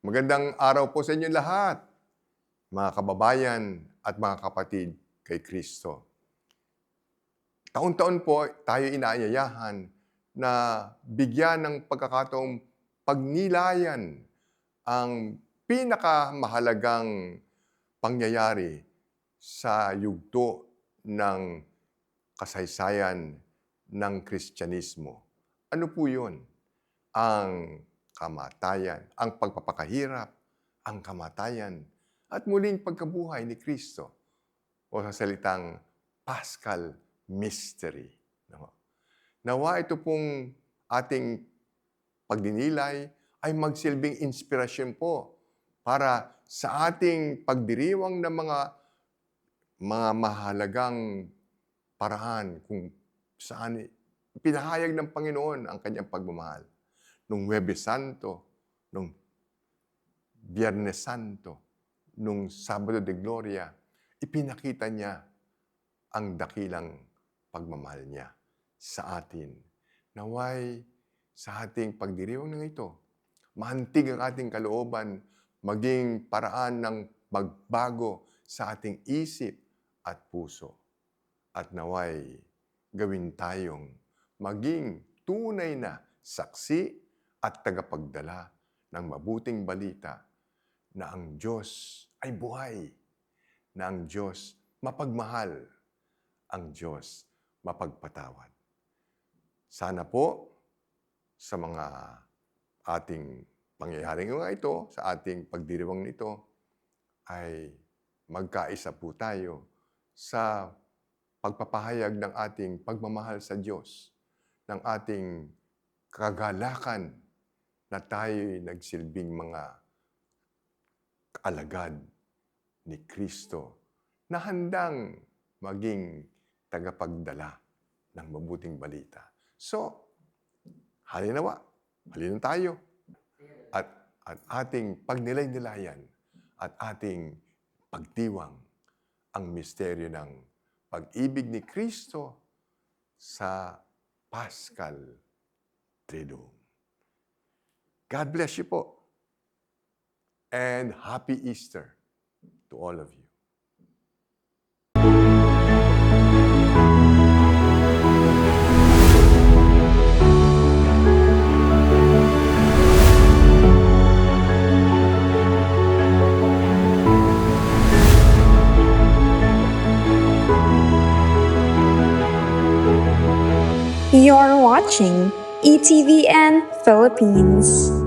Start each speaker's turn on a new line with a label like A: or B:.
A: Magandang araw po sa inyo lahat, mga kababayan at mga kapatid kay Kristo. Taon-taon po tayo inaanyayahan na bigyan ng pagkakataong pagnilayan ang pinakamahalagang pangyayari sa yugto ng kasaysayan ng Kristyanismo. Ano po yun? Ang kamatayan, ang pagpapakahirap, ang kamatayan, at muling pagkabuhay ni Kristo o sa salitang Paschal Mystery. Nawa ito pong ating pagdinilay ay magsilbing inspirasyon po para sa ating pagdiriwang ng mga mahalagang paraan kung saan pinahayag ng Panginoon ang kanyang pagmamahal. Nung Huwebes Santo, nung Biyernes Santo, nung Sabado de Gloria, ipinakita niya ang dakilang pagmamahal niya sa atin. Naway sa ating pagdiriwang ng ito, mahantig ang ating kalooban, maging paraan ng magbago sa ating isip at puso. At naway gawin tayong maging tunay na saksi at tagapagdala ng mabuting balita na ang Diyos ay buhay, na ang Diyos mapagmahal, ang Diyos mapagpatawad. Sana po sa mga ating pangyayaring mga ito, sa ating pagdiriwang nito, ay magkaisa po tayo sa pagpapahayag ng ating pagmamahal sa Diyos, ng ating kagalakan na tayo'y nagsilbing mga alagad ni Kristo na handang maging tagapagdala ng mabuting balita. So, halinawa, halina tayo at ating pagnilay-nilayan at ating pagdiwang ang misteryo ng pag-ibig ni Kristo sa Paschal Triduum. God bless you po. And Happy Easter to all of you.
B: You're watching ETVN Philippines.